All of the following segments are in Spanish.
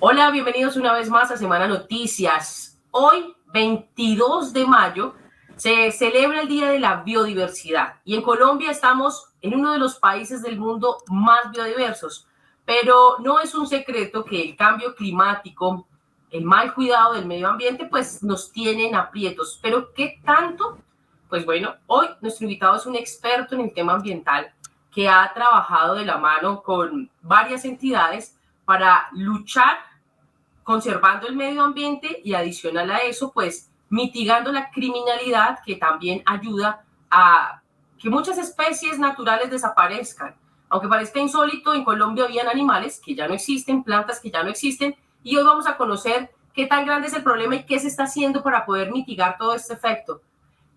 Hola, bienvenidos una vez más a Semana Noticias. Hoy, 22 de mayo, se celebra el Día de la Biodiversidad y en Colombia estamos en uno de los países del mundo más biodiversos, pero no es un secreto que el cambio climático, el mal cuidado del medio ambiente, pues nos tienen aprietos. ¿Pero qué tanto? Pues bueno, hoy nuestro invitado es un experto en el tema ambiental que ha trabajado de la mano con varias entidades para luchar conservando el medio ambiente y adicional a eso, pues mitigando la criminalidad que también ayuda a que muchas especies naturales desaparezcan. Aunque parezca insólito, en Colombia habían animales que ya no existen, plantas que ya no existen, y hoy vamos a conocer qué tan grande es el problema y qué se está haciendo para poder mitigar todo este efecto.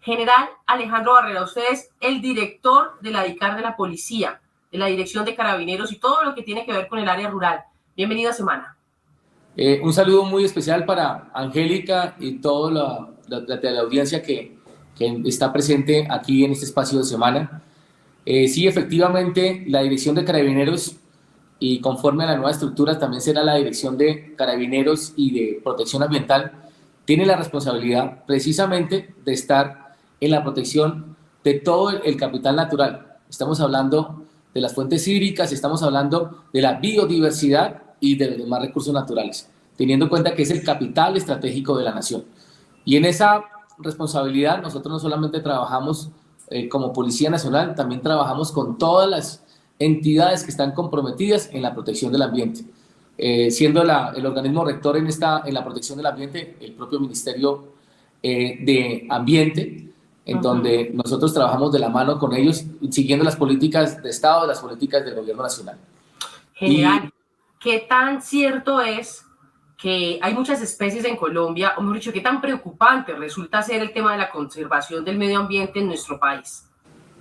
General Alejandro Barrera, usted es el director de la DICAR de la Policía, de la Dirección de Carabineros y todo lo que tiene que ver con el área rural. Bienvenido a Semana. Un saludo muy especial para Angélica y toda la audiencia que está presente aquí en este espacio de semana. Sí, efectivamente, la Dirección de Carabineros, y conforme a la nueva estructura también será la Dirección de Carabineros y de Protección Ambiental, tiene la responsabilidad precisamente de estar en la protección de todo el capital natural. Estamos hablando de las fuentes hídricas, estamos hablando de la biodiversidad y de los demás recursos naturales, teniendo en cuenta que es el capital estratégico de la nación. Y en esa responsabilidad nosotros no solamente trabajamos como Policía Nacional, también trabajamos con todas las entidades que están comprometidas en la protección del ambiente, siendo el organismo rector en la protección del ambiente el propio Ministerio de Ambiente, en donde nosotros trabajamos de la mano con ellos, siguiendo las políticas de Estado, las políticas del gobierno nacional. General, ¿qué tan cierto es que hay muchas especies en Colombia, o mejor dicho, qué tan preocupante resulta ser el tema de la conservación del medio ambiente en nuestro país?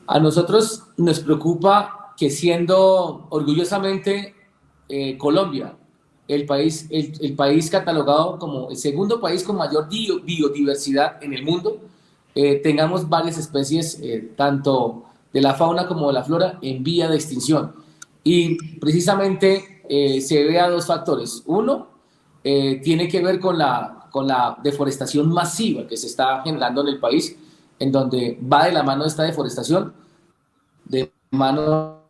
A nosotros nos preocupa que, siendo orgullosamente Colombia el país catalogado como el segundo país con mayor biodiversidad en el mundo, tengamos varias especies, tanto de la fauna como de la flora, en vía de extinción. Y precisamente se debe a dos factores. Uno, tiene que ver con la deforestación masiva que se está generando en el país, en donde va de la mano esta deforestación, de mano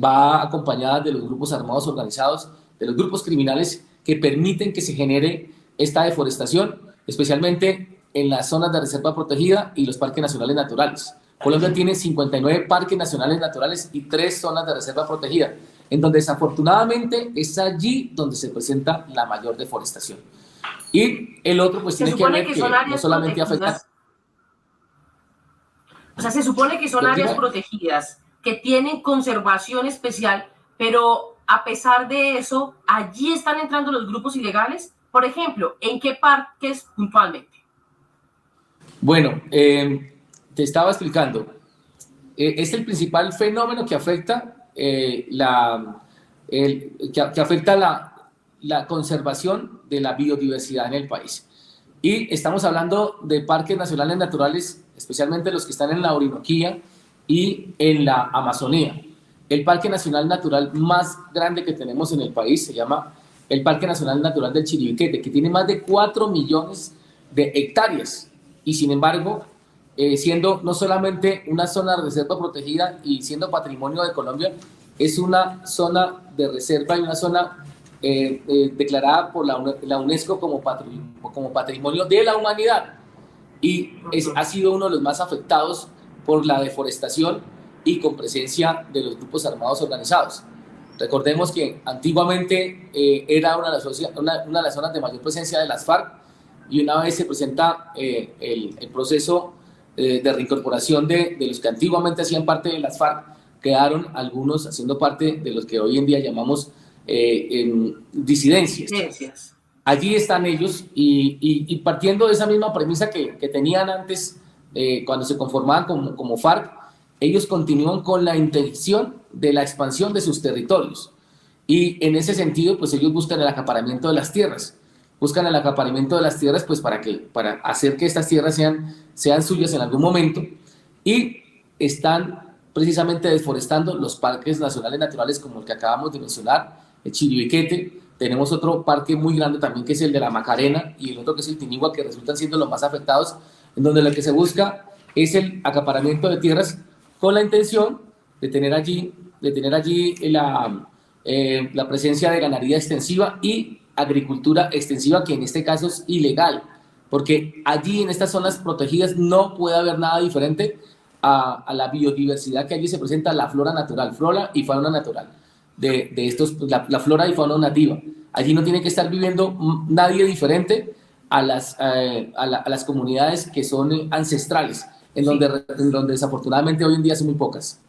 va acompañada de los grupos armados organizados, de los grupos criminales que permiten que se genere esta deforestación, especialmente en las zonas de reserva protegida y los parques nacionales naturales. Colombia tiene 59 parques nacionales naturales y 3 zonas de reserva protegida, en donde desafortunadamente es allí donde se presenta la mayor deforestación. Y el otro pues tiene que ver que no solamente afecta... O sea, se supone que son áreas protegidas, que tienen conservación especial, pero a pesar de eso, allí están entrando los grupos ilegales. Por ejemplo, ¿en qué parques puntualmente? Bueno, te estaba explicando. Es el principal fenómeno que afecta, que afecta la conservación de la biodiversidad en el país. Y estamos hablando de parques nacionales naturales, especialmente los que están en la Orinoquía y en la Amazonía. El Parque Nacional Natural más grande que tenemos en el país se llama el Parque Nacional Natural del Chiribiquete, que tiene más de 4 millones de hectáreas. Y sin embargo, siendo no solamente una zona de reserva protegida y siendo patrimonio de Colombia, es una zona de reserva y una zona declarada por la UNESCO como patrimonio de la humanidad, y ha sido uno de los más afectados por la deforestación y con presencia de los grupos armados organizados. Recordemos que antiguamente era una de las zonas de mayor presencia de las FARC, y una vez se presenta el proceso de reincorporación de los que antiguamente hacían parte de las FARC, quedaron algunos haciendo parte de los que hoy en día llamamos disidencias. Allí están ellos, y partiendo de esa misma premisa que tenían antes, cuando se conformaban como FARC, ellos continúan con la intención de la expansión de sus territorios, y en ese sentido pues ellos buscan el acaparamiento de las tierras, pues para hacer que estas tierras sean suyas en algún momento, y están precisamente deforestando los parques nacionales naturales como el que acabamos de mencionar, el Chiribiquete, tenemos otro parque muy grande también que es el de la Macarena y el otro que es el Tinigua, que resultan siendo los más afectados, en donde lo que se busca es el acaparamiento de tierras con la intención de tener allí la presencia de ganadería extensiva y agricultura extensiva, que en este caso es ilegal, porque allí en estas zonas protegidas no puede haber nada diferente a la biodiversidad que allí se presenta, la flora natural, flora y fauna natural, de estos, la flora y fauna nativa. Allí no tiene que estar viviendo nadie diferente a las comunidades que son ancestrales, en donde desafortunadamente hoy en día son muy pocas.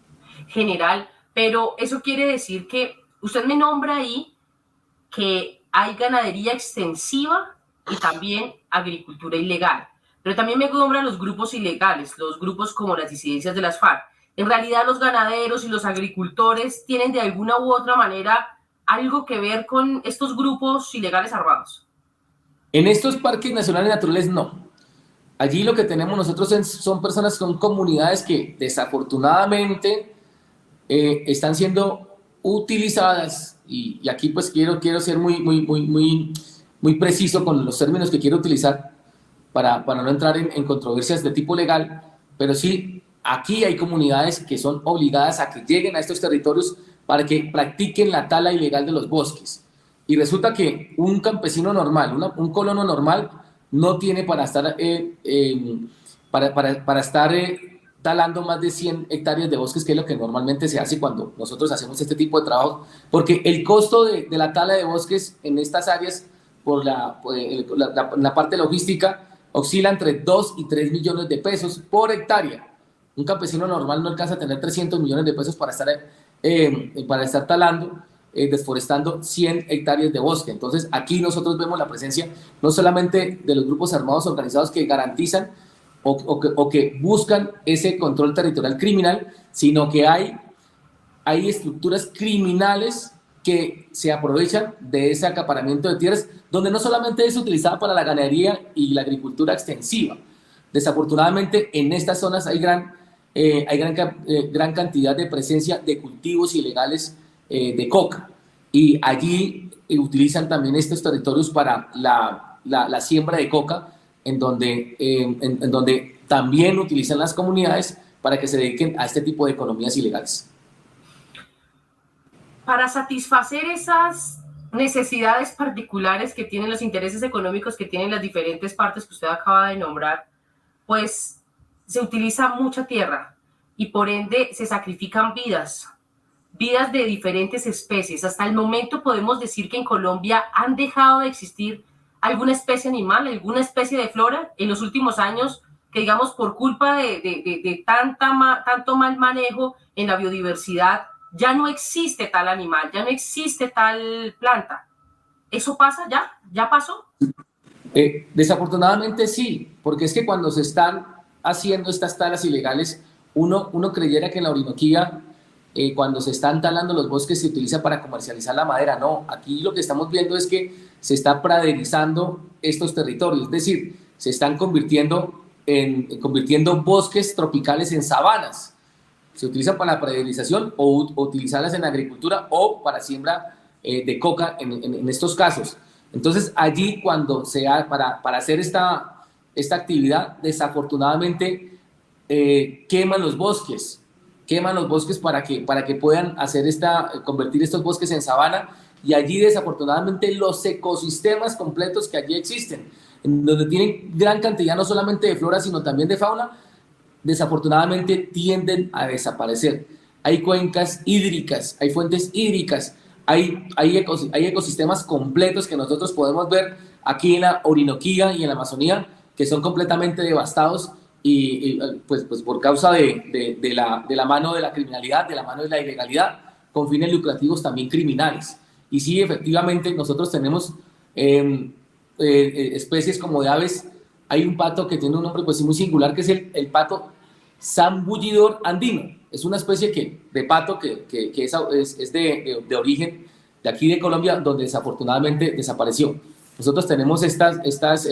General, pero eso quiere decir que usted me nombra ahí que hay ganadería extensiva y también agricultura ilegal, pero también me nombra los grupos ilegales, los grupos como las disidencias de las FARC. En realidad los ganaderos y los agricultores tienen de alguna u otra manera algo que ver con estos grupos ilegales armados. En estos parques nacionales naturales no. Allí lo que tenemos nosotros son personas, son comunidades que desafortunadamente están siendo utilizadas, y aquí pues quiero ser muy preciso con los términos que quiero utilizar para no entrar en controversias de tipo legal, pero sí, aquí hay comunidades que son obligadas a que lleguen a estos territorios para que practiquen la tala ilegal de los bosques. Y resulta que un campesino normal, un colono normal, no tiene para estar, talando más de 100 hectáreas de bosques, que es lo que normalmente se hace cuando nosotros hacemos este tipo de trabajo, porque el costo de la tala de bosques en estas áreas, por la parte logística, oscila entre 2 y 3 millones de pesos por hectárea. Un campesino normal no alcanza a tener 300 millones de pesos para estar talando, desforestando 100 hectáreas de bosque. Entonces aquí nosotros vemos la presencia no solamente de los grupos armados organizados que garantizan o que buscan ese control territorial criminal, sino que hay estructuras criminales que se aprovechan de ese acaparamiento de tierras, donde no solamente es utilizada para la ganadería y la agricultura extensiva. Desafortunadamente en estas zonas hay gran cantidad de presencia de cultivos ilegales de coca, y allí utilizan también estos territorios para la siembra de coca, en donde también utilizan las comunidades para que se dediquen a este tipo de economías ilegales. Para satisfacer esas necesidades particulares que tienen, los intereses económicos que tienen las diferentes partes que usted acaba de nombrar, pues se utiliza mucha tierra y por ende se sacrifican vidas de diferentes especies. Hasta el momento podemos decir que en Colombia han dejado de existir alguna especie animal, alguna especie de flora en los últimos años, que digamos por culpa de tanto mal manejo en la biodiversidad, ya no existe tal animal, ya no existe tal planta. ¿Eso pasa ya? ¿Ya pasó? Desafortunadamente sí, porque es que cuando se están haciendo estas talas ilegales, uno creyera que en la Orinoquía, cuando se están talando los bosques, se utiliza para comercializar la madera. No, aquí lo que estamos viendo es que se está praderizando estos territorios, es decir, se están convirtiendo bosques tropicales en sabanas. Se utiliza para la praderización o utilizarlas en agricultura o para siembra de coca en estos casos. Entonces allí cuando para hacer esta actividad, desafortunadamente queman los bosques para que puedan convertir estos bosques en sabana, y allí desafortunadamente los ecosistemas completos que allí existen, en donde tienen gran cantidad no solamente de flora sino también de fauna, desafortunadamente tienden a desaparecer. Hay cuencas hídricas, hay fuentes hídricas, hay ecosistemas completos que nosotros podemos ver aquí en la Orinoquía y en la Amazonía, que son completamente devastados, y pues por causa de la mano de la criminalidad, de la mano de la ilegalidad, con fines lucrativos también criminales. Y sí, efectivamente, nosotros tenemos especies como de aves. Hay un pato que tiene un nombre pues muy singular, que es el pato zambullidor andino. Es una especie de pato que es de origen de aquí de Colombia, donde desafortunadamente desapareció. Nosotros tenemos estas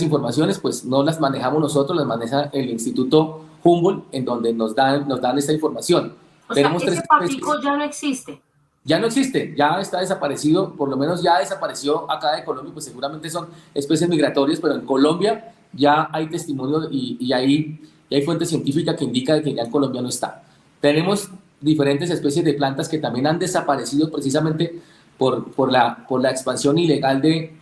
informaciones, pues no las manejamos nosotros, las maneja el Instituto Humboldt, en donde nos dan esta información. O sea, ese patico ya no existe. ya no existe, ya está desaparecido, por lo menos ya desapareció acá de Colombia, pues seguramente son especies migratorias, pero en Colombia ya hay testimonio y hay fuente científica que indica que ya en Colombia no está. Tenemos diferentes especies de plantas que también han desaparecido precisamente por la expansión ilegal de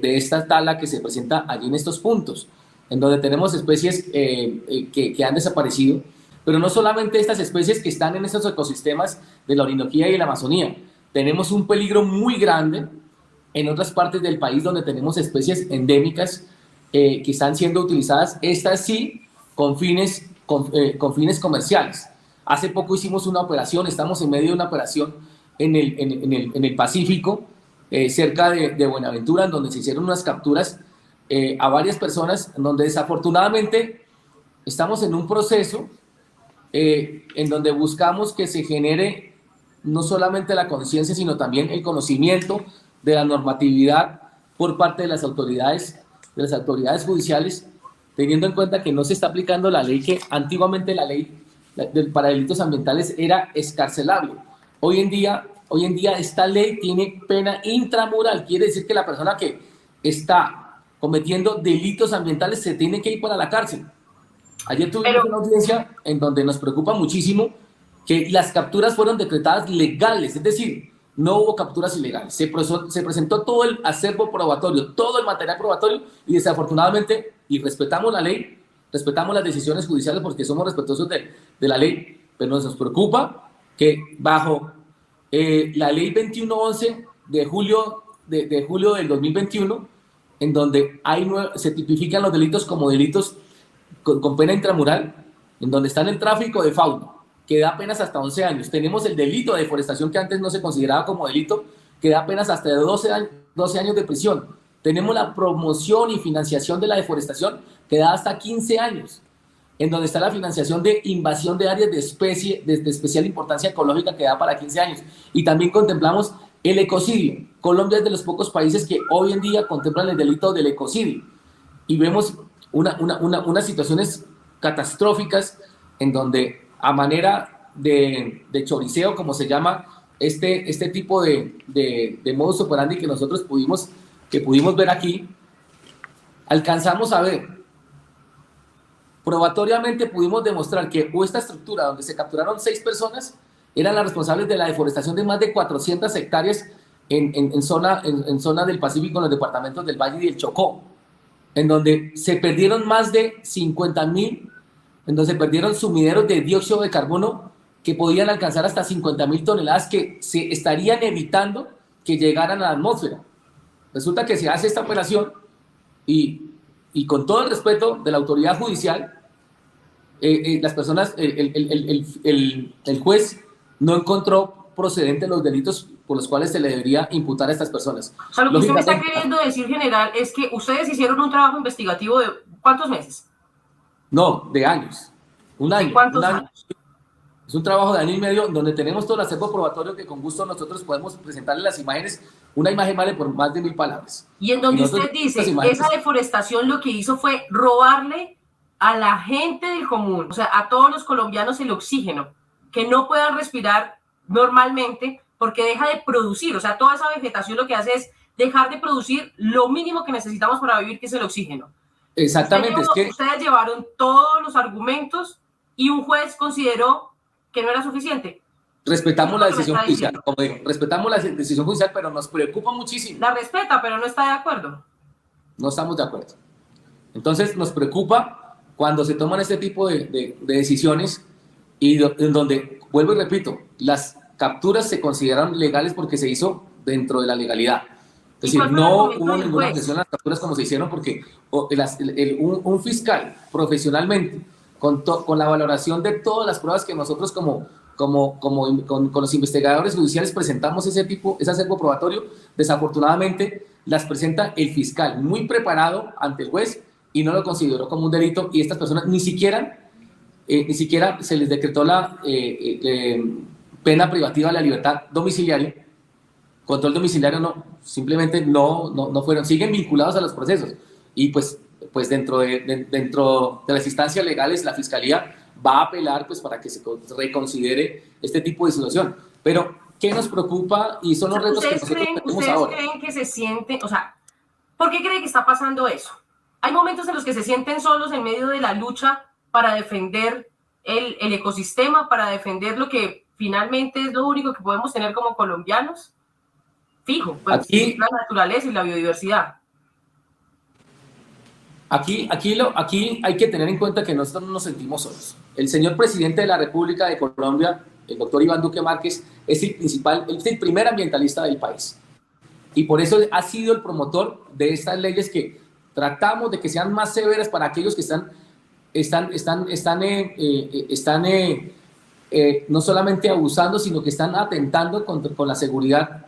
esta tala que se presenta allí en estos puntos, en donde tenemos especies que han desaparecido, pero no solamente estas especies que están en estos ecosistemas de la Orinoquía y la Amazonía, tenemos un peligro muy grande en otras partes del país donde tenemos especies endémicas que están siendo utilizadas, estas sí, con fines comerciales. Hace poco hicimos una operación, estamos en medio de una operación en el Pacífico, cerca de Buenaventura, en donde se hicieron unas capturas a varias personas, en donde desafortunadamente estamos en un proceso en donde buscamos que se genere no solamente la conciencia, sino también el conocimiento de la normatividad por parte de las autoridades judiciales, teniendo en cuenta que no se está aplicando la ley que antiguamente la ley para delitos ambientales era excarcelable. Hoy en día esta ley tiene pena intramural, quiere decir que la persona que está cometiendo delitos ambientales se tiene que ir para la cárcel. Ayer tuvimos una audiencia en donde nos preocupa muchísimo que las capturas fueron decretadas legales, es decir, no hubo capturas ilegales. Se presentó todo el acervo probatorio, todo el material probatorio y desafortunadamente, y respetamos la ley, respetamos las decisiones judiciales porque somos respetuosos de la ley, pero nos preocupa que bajo la ley 2111 de julio del 2021, en donde se tipifican los delitos como delitos con pena intramural, en donde están el tráfico de fauna, que da penas hasta 11 años. Tenemos el delito de deforestación, que antes no se consideraba como delito, que da penas hasta de 12 años de prisión. Tenemos la promoción y financiación de la deforestación, que da hasta 15 años, en donde está la financiación de invasión de áreas de especial importancia ecológica, que da para 15 años. Y también contemplamos el ecocidio. Colombia es de los pocos países que hoy en día contemplan el delito del ecocidio. Y vemos unas situaciones catastróficas en donde, a manera de choriceo, como se llama este tipo de modus operandi que nosotros pudimos ver aquí, alcanzamos a ver, probatoriamente pudimos demostrar que esta estructura donde se capturaron 6 personas eran las responsables de la deforestación de más de 400 hectáreas en zona del Pacífico, en los departamentos del Valle y del Chocó, en donde se perdieron más de 50.000, en donde se perdieron sumideros de dióxido de carbono que podían alcanzar hasta 50.000 toneladas que se estarían evitando que llegaran a la atmósfera. Resulta que se hace esta operación y con todo el respeto de la autoridad judicial, las personas, el juez no encontró procedentes los delitos por los cuales se le debería imputar a estas personas. O sea, lo que usted me está queriendo decir, general, es que ustedes hicieron un trabajo investigativo de ¿cuántos meses? No, de años. Un año. ¿De cuántos años? Es un trabajo de año y medio donde tenemos todo el acervo probatorio que con gusto nosotros podemos presentarle las imágenes. Una imagen vale por más de 1000 palabras. Y en donde usted dice, esa deforestación lo que hizo fue robarle a la gente del común, o sea, a todos los colombianos el oxígeno, que no puedan respirar normalmente porque deja de producir, o sea, toda esa vegetación lo que hace es dejar de producir lo mínimo que necesitamos para vivir, que es el oxígeno. Exactamente. Ustedes llevaron todos los argumentos y un juez consideró que no era suficiente. Respetamos la decisión judicial, como digo, respetamos la decisión judicial, pero nos preocupa muchísimo. La respeta, pero no está de acuerdo. No estamos de acuerdo. Entonces nos preocupa cuando se toman este tipo de decisiones y en donde, vuelvo y repito, las capturas se consideran legales porque se hizo dentro de la legalidad. Es decir, no hubo ninguna presión en las capturas como se hicieron porque un fiscal profesionalmente, con la valoración de todas las pruebas que nosotros con los investigadores judiciales presentamos ese acervo probatorio, desafortunadamente las presenta el fiscal muy preparado ante el juez y no lo consideró como un delito, y estas personas ni siquiera se les decretó la pena privativa de la libertad domiciliaria, control domiciliario no, simplemente no fueron, siguen vinculados a los procesos, y pues dentro de las instancias legales la Fiscalía va a apelar pues para que se reconsidere este tipo de situación. Pero, ¿qué nos preocupa? Y son los retos que nosotros tenemos ahora. ¿Ustedes creen que se sienten, o sea, por qué creen que está pasando eso? Hay momentos en los que se sienten solos en medio de la lucha para defender el ecosistema, para defender lo que finalmente es lo único que podemos tener como colombianos. Fijo, pues aquí, la naturaleza y la biodiversidad. Aquí hay que tener en cuenta que nosotros no nos sentimos solos. El señor presidente de la República de Colombia, el doctor Iván Duque Márquez, es el primer ambientalista del país. Y por eso ha sido el promotor de estas leyes que tratamos de que sean más severas para aquellos que están no solamente abusando, sino que están atentando con la seguridad,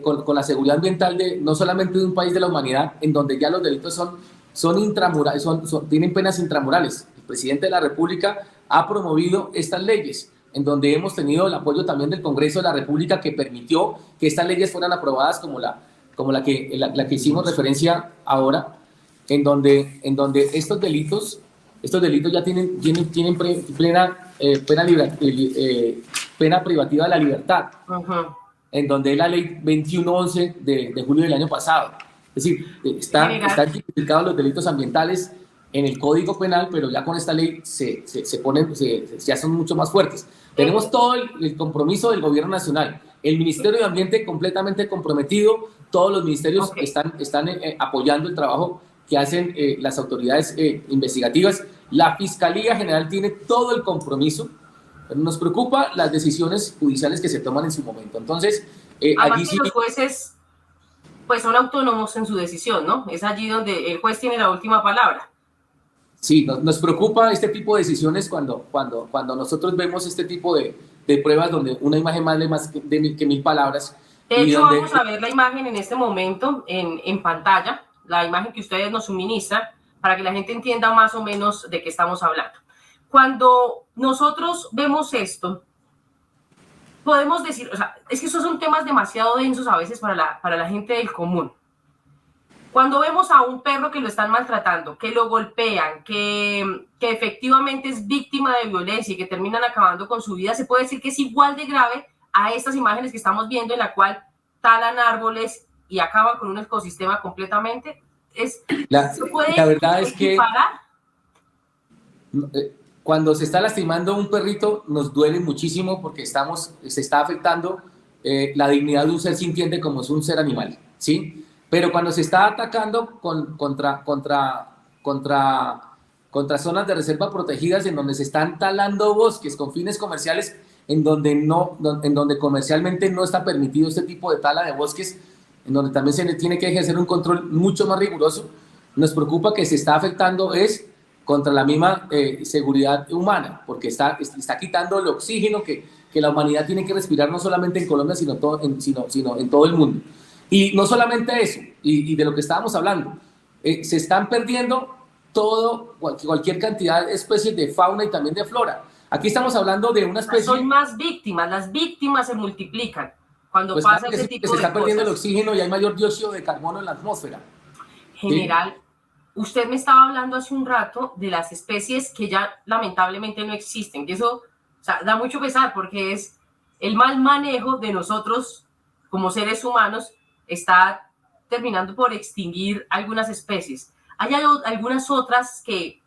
con la seguridad ambiental no solamente de un país de la humanidad, en donde ya los delitos son intramurales, tienen penas intramurales. El presidente de la República ha promovido estas leyes, en donde hemos tenido el apoyo también del Congreso de la República, que permitió que estas leyes fueran aprobadas como la que hicimos referencia ahora, en donde estos delitos ya tienen pena privativa de la libertad, en donde es la ley 2111 de julio del año pasado. Es decir, están tipificados los delitos ambientales en el Código Penal, pero ya con esta ley ya son mucho más fuertes. Tenemos todo el compromiso del Gobierno Nacional, el Ministerio de Ambiente completamente comprometido, todos los ministerios están apoyando el trabajo que hacen las autoridades investigativas. La Fiscalía General tiene todo el compromiso. Nos preocupa las decisiones judiciales que se toman en su momento. Entonces, allí sí los jueces pues son autónomos en su decisión, ¿no? Es allí donde el juez tiene la última palabra. Sí, nos preocupa este tipo de decisiones cuando nosotros vemos este tipo de pruebas donde una imagen vale más que 1000 palabras. De hecho, vamos a ver la imagen en este momento en pantalla, la imagen que ustedes nos suministran, para que la gente entienda más o menos de qué estamos hablando. Cuando nosotros vemos esto, podemos decir, o sea, es que esos son temas demasiado densos a veces para la gente del común. Cuando vemos a un perro que lo están maltratando, que lo golpean, que efectivamente es víctima de violencia y que terminan acabando con su vida, se puede decir que es igual de grave a estas imágenes que estamos viendo, en la cual talan árboles y acaban con un ecosistema completamente. La verdad es que cuando se está lastimando un perrito nos duele muchísimo, porque se está afectando la dignidad de un ser sintiente como es un ser animal, ¿sí? Pero cuando se está atacando contra zonas de reserva protegidas, en donde se están talando bosques con fines comerciales, en donde comercialmente no está permitido este tipo de tala de bosques, en donde también se tiene que ejercer un control mucho más riguroso, nos preocupa que se está afectando contra la misma seguridad humana, porque está quitando el oxígeno que la humanidad tiene que respirar, no solamente en Colombia, sino en todo el mundo. Y no solamente eso, y de lo que estábamos hablando, se están perdiendo cualquier cantidad de especies de fauna y también de flora. Aquí estamos hablando de una especie... Son más víctimas, las víctimas se multiplican cuando pues pasa ese tipo de cosas. Se está perdiendo el oxígeno y hay mayor dióxido de carbono en la atmósfera. General, ¿sí? Usted me estaba hablando hace un rato de las especies que ya lamentablemente no existen, que eso, o sea, da mucho pesar, porque es el mal manejo de nosotros como seres humanos está terminando por extinguir algunas especies. Hay algunas otras que,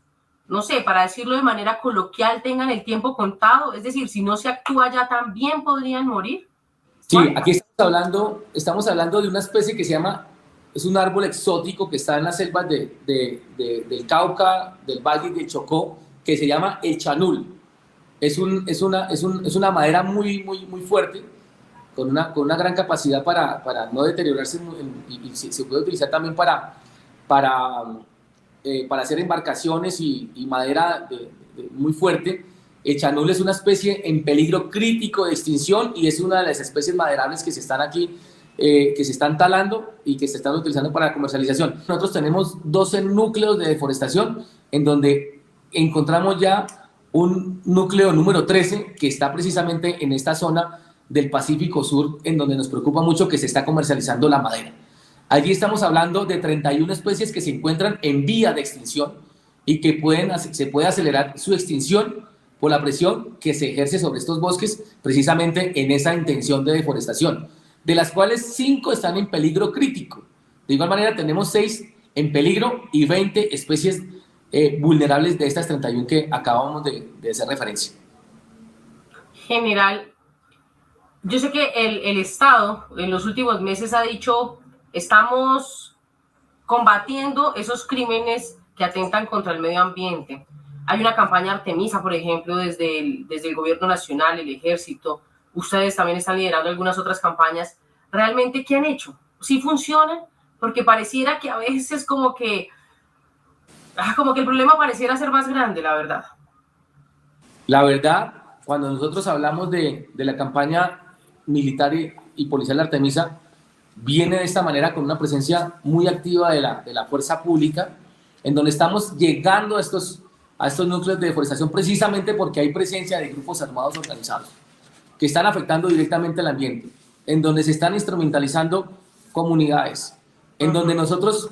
no sé, para decirlo de manera coloquial, tengan el tiempo contado, es decir, si no se actúa ya, también podrían morir. Sí, aquí estamos hablando de una especie que es un árbol exótico que está en las selvas del Cauca, del Valle y del Chocó, que se llama el chanul. Es una madera muy fuerte, con una gran capacidad para no deteriorarse, y se puede utilizar también para hacer embarcaciones y madera muy fuerte. El chanul es una especie en peligro crítico de extinción y es una de las especies maderables que se están aquí, que se están talando y que se están utilizando para la comercialización. Nosotros tenemos 12 núcleos de deforestación, en donde encontramos ya un núcleo número 13 que está precisamente en esta zona del Pacífico Sur, en donde nos preocupa mucho que se está comercializando la madera. Allí estamos hablando de 31 especies que se encuentran en vía de extinción y que se puede acelerar su extinción por la presión que se ejerce sobre estos bosques precisamente en esa intención de deforestación, de las cuales 5 están en peligro crítico. De igual manera tenemos 6 en peligro y 20 especies vulnerables de estas 31 que acabamos de hacer referencia. General, yo sé que el Estado en los últimos meses ha dicho, estamos combatiendo esos crímenes que atentan contra el medio ambiente. Hay una campaña Artemisa, por ejemplo, desde el gobierno nacional, el ejército. Ustedes también están liderando algunas otras campañas. ¿Realmente qué han hecho? ¿Sí funcionan? Porque pareciera que a veces como que el problema pareciera ser más grande, la verdad. La verdad, cuando nosotros hablamos de la campaña militar y policial Artemisa, viene de esta manera con una presencia muy activa de la fuerza pública, en donde estamos llegando a estos núcleos de deforestación precisamente porque hay presencia de grupos armados organizados que están afectando directamente al ambiente, en donde se están instrumentalizando comunidades, en donde nosotros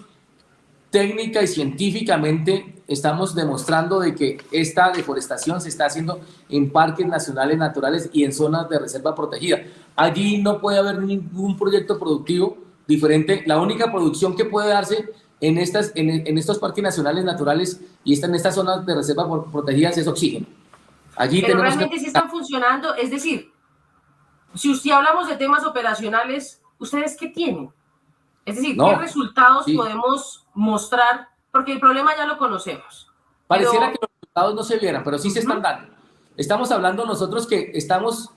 técnica y científicamente estamos demostrando de que esta deforestación se está haciendo en parques nacionales naturales y en zonas de reserva protegida. Allí no puede haber ningún proyecto productivo diferente. La única producción que puede darse en estos parques nacionales naturales y en estas zonas de reserva protegidas es oxígeno. Allí pero realmente sí están funcionando, es decir, si hablamos de temas operacionales, ¿ustedes qué tienen? Es decir, ¿qué resultados podemos mostrar? Porque el problema ya lo conocemos. Pareciera que los resultados no se vieran, pero sí se están dando. Estamos hablando nosotros que estamos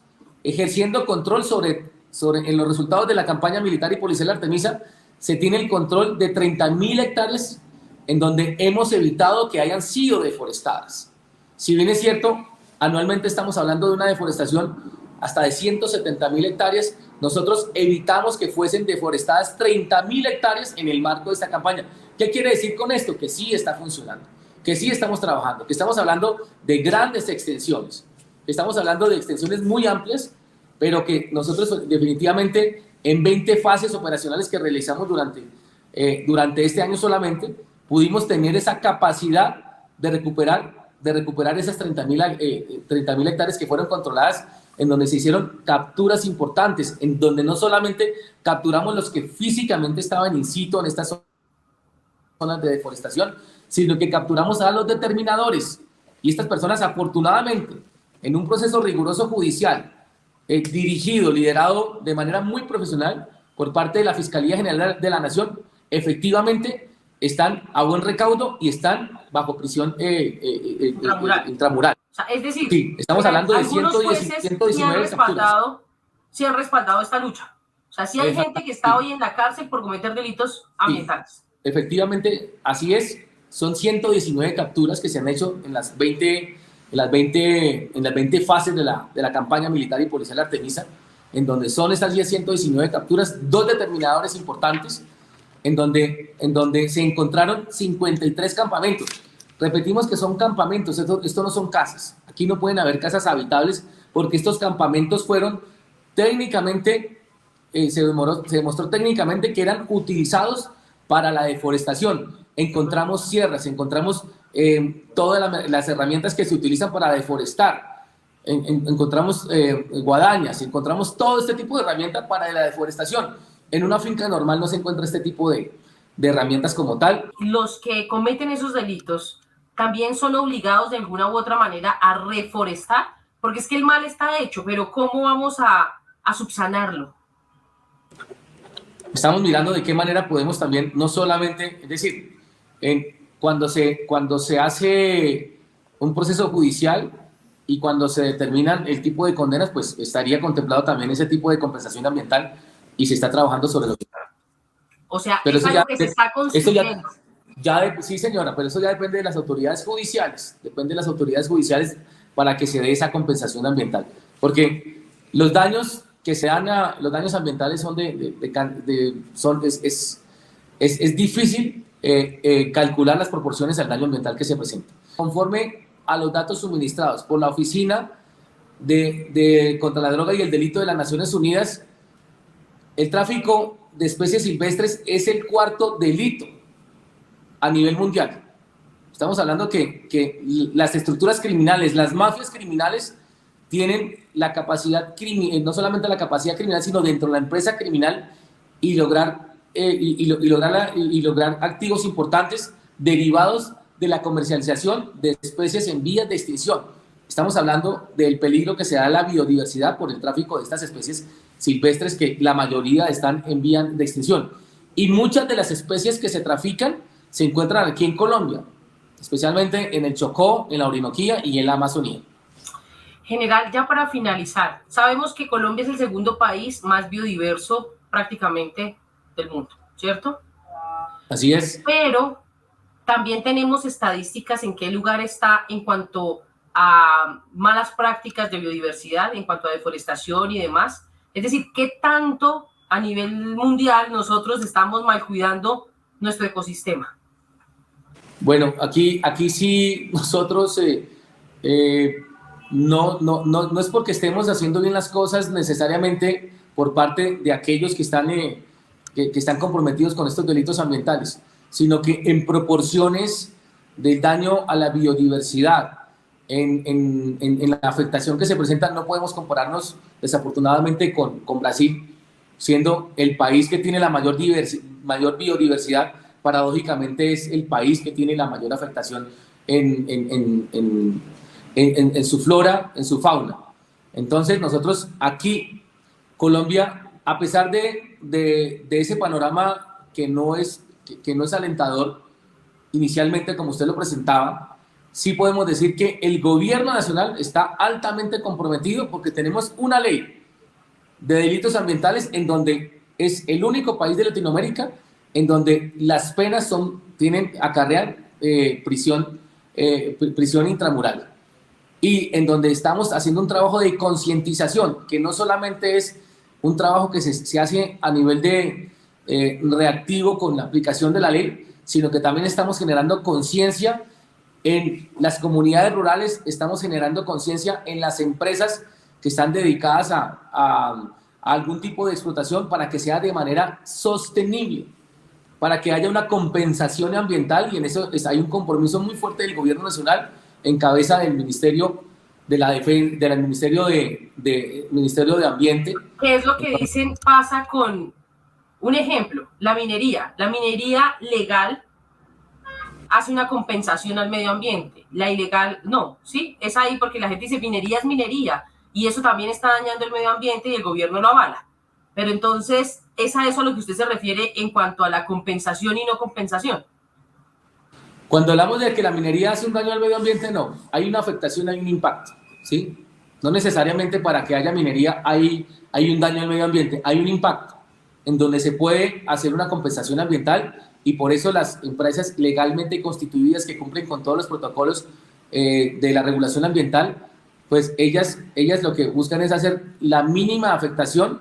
ejerciendo control en los resultados de la campaña militar y policial Artemisa. Se tiene el control de 30.000 hectáreas en donde hemos evitado que hayan sido deforestadas. Si bien es cierto, anualmente estamos hablando de una deforestación hasta de 170.000 hectáreas, nosotros evitamos que fuesen deforestadas 30.000 hectáreas en el marco de esta campaña. ¿Qué quiere decir con esto? Que sí está funcionando, que sí estamos trabajando, que estamos hablando de grandes extensiones, que estamos hablando de extensiones muy amplias, pero que nosotros definitivamente en 20 fases operacionales que realizamos durante este año solamente, pudimos tener esa capacidad de recuperar esas 30.000 hectáreas que fueron controladas, en donde se hicieron capturas importantes, en donde no solamente capturamos los que físicamente estaban in situ en estas zonas de deforestación, sino que capturamos a los determinadores. Y estas personas, afortunadamente, en un proceso riguroso judicial, dirigido, liderado de manera muy profesional por parte de la Fiscalía General de la Nación, efectivamente están a buen recaudo y están bajo prisión intramural. O sea, es decir, sí, estamos hablando de 119 capturas. Sí han respaldado esta lucha. O sea, sí hay gente que está hoy en la cárcel por cometer delitos ambientales. Sí, efectivamente, así es. Son 119 capturas que se han hecho en las 20 fases de la campaña militar y policial Artemisa, en donde son estas 119 capturas, 2 determinadores importantes, en donde se encontraron 53 campamentos. Repetimos que son campamentos, esto no son casas. Aquí no pueden haber casas habitables porque estos campamentos fueron técnicamente, se demostró técnicamente que eran utilizados para la deforestación. Encontramos sierras, encontramos todas las herramientas que se utilizan para deforestar, encontramos guadañas, encontramos todo este tipo de herramientas para la deforestación. En una finca normal no se encuentra este tipo de herramientas como tal. Los que cometen esos delitos también son obligados de alguna u otra manera a reforestar, porque es que el mal está hecho, pero ¿cómo vamos a subsanarlo? Estamos mirando de qué manera podemos también, no solamente, es decir, cuando se hace un proceso judicial y cuando se determinan el tipo de condenas, pues estaría contemplado también ese tipo de compensación ambiental y se está trabajando sobre lo que... O sea, pero es algo que se está construyendo. Sí, señora, pero eso ya depende de las autoridades judiciales, para que se dé esa compensación ambiental, porque los daños que se dan los daños ambientales es difícil calcular las proporciones al daño ambiental que se presenta. Conforme a los datos suministrados por la Oficina contra la Droga y el Delito de las Naciones Unidas, el tráfico de especies silvestres es el 4.º delito a nivel mundial. Estamos hablando que las estructuras criminales, las mafias criminales, tienen la capacidad, no solamente la capacidad criminal, sino dentro de la empresa criminal y lograr activos importantes derivados de la comercialización de especies en vías de extinción. Estamos hablando del peligro que se da a la biodiversidad por el tráfico de estas especies silvestres, que la mayoría están en vías de extinción. Y muchas de las especies que se trafican se encuentran aquí en Colombia, especialmente en el Chocó, en la Orinoquía y en la Amazonía. General, ya para finalizar, sabemos que Colombia es el segundo país más biodiverso prácticamente del mundo, ¿cierto? Así es. Pero también tenemos estadísticas en qué lugar está en cuanto a malas prácticas de biodiversidad, en cuanto a deforestación y demás. Es decir, ¿qué tanto a nivel mundial nosotros estamos mal cuidando nuestro ecosistema? Bueno, aquí sí nosotros no es porque estemos haciendo bien las cosas necesariamente por parte de aquellos que están comprometidos con estos delitos ambientales, sino que en proporciones del daño a la biodiversidad, en la afectación que se presenta, no podemos compararnos desafortunadamente con Brasil, siendo el país que tiene la mayor biodiversidad. Paradójicamente es el país que tiene la mayor afectación en su flora, en su fauna. Entonces nosotros aquí, Colombia, a pesar de ese panorama que no es alentador inicialmente como usted lo presentaba, sí podemos decir que el gobierno nacional está altamente comprometido, porque tenemos una ley de delitos ambientales en donde es el único país de Latinoamérica en donde las penas acarrean prisión intramural, y en donde estamos haciendo un trabajo de concientización, que no solamente es un trabajo que se hace a nivel de reactivo con la aplicación de la ley, sino que también estamos generando conciencia en las comunidades rurales, estamos generando conciencia en las empresas que están dedicadas a algún tipo de explotación, para que sea de manera sostenible, para que haya una compensación ambiental, y en eso hay un compromiso muy fuerte del gobierno nacional en cabeza del Ministerio del Ministerio de Ambiente. ¿Qué es lo que dicen pasa con, un ejemplo, la minería? La minería legal hace una compensación al medio ambiente, la ilegal no, ¿sí? Es ahí porque la gente dice minería es minería, y eso también está dañando el medio ambiente y el gobierno lo avala. Pero entonces, ¿es a eso a lo que usted se refiere en cuanto a la compensación y no compensación? Cuando hablamos de que la minería hace un daño al medio ambiente, no. Hay una afectación, hay un impacto, ¿sí? No necesariamente para que haya minería hay un daño al medio ambiente, hay un impacto en donde se puede hacer una compensación ambiental, y por eso las empresas legalmente constituidas que cumplen con todos los protocolos de la regulación ambiental, pues ellas lo que buscan es hacer la mínima afectación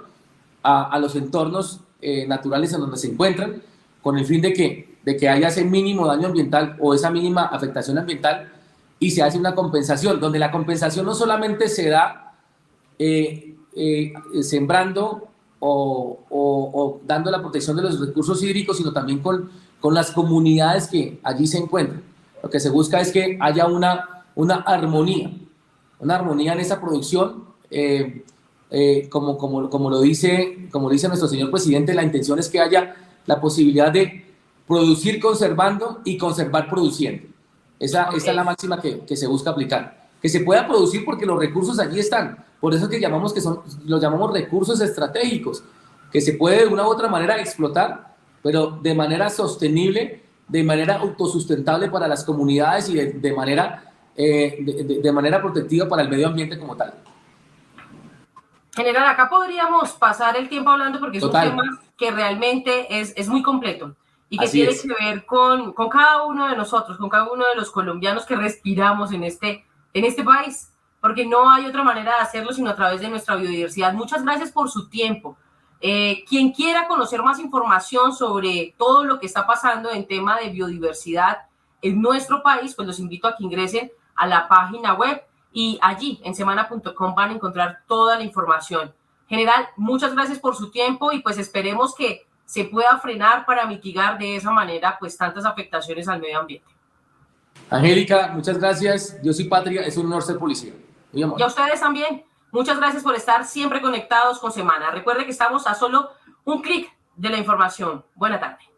a los entornos naturales en donde se encuentran, con el fin de que haya ese mínimo daño ambiental o esa mínima afectación ambiental, y se hace una compensación, donde la compensación no solamente se da sembrando o dando la protección de los recursos hídricos, sino también con las comunidades que allí se encuentran. Lo que se busca es que haya una armonía en esa producción. Como lo dice nuestro señor presidente, la intención es que haya la posibilidad de producir conservando y conservar produciendo. Esa es la máxima que se busca aplicar. Que se pueda producir porque los recursos allí están. Por eso es que los llamamos recursos estratégicos, que se puede de una u otra manera explotar, pero de manera sostenible, de manera autosustentable para las comunidades y de manera protectiva para el medio ambiente como tal. General, acá podríamos pasar el tiempo hablando, porque es un tema que realmente es muy completo y que tiene que ver con cada uno de nosotros, con cada uno de los colombianos que respiramos en este país, porque no hay otra manera de hacerlo sino a través de nuestra biodiversidad. Muchas gracias por su tiempo. Quien quiera conocer más información sobre todo lo que está pasando en tema de biodiversidad en nuestro país, pues los invito a que ingresen a la página web, y allí en semana.com van a encontrar toda la información. General, muchas gracias por su tiempo, y pues esperemos que se pueda frenar para mitigar de esa manera pues tantas afectaciones al medio ambiente. Angélica, muchas gracias. Yo soy Patria, es un honor ser policía. Y a ustedes también. Muchas gracias por estar siempre conectados con Semana. Recuerde que estamos a solo un clic de la información. Buena tarde.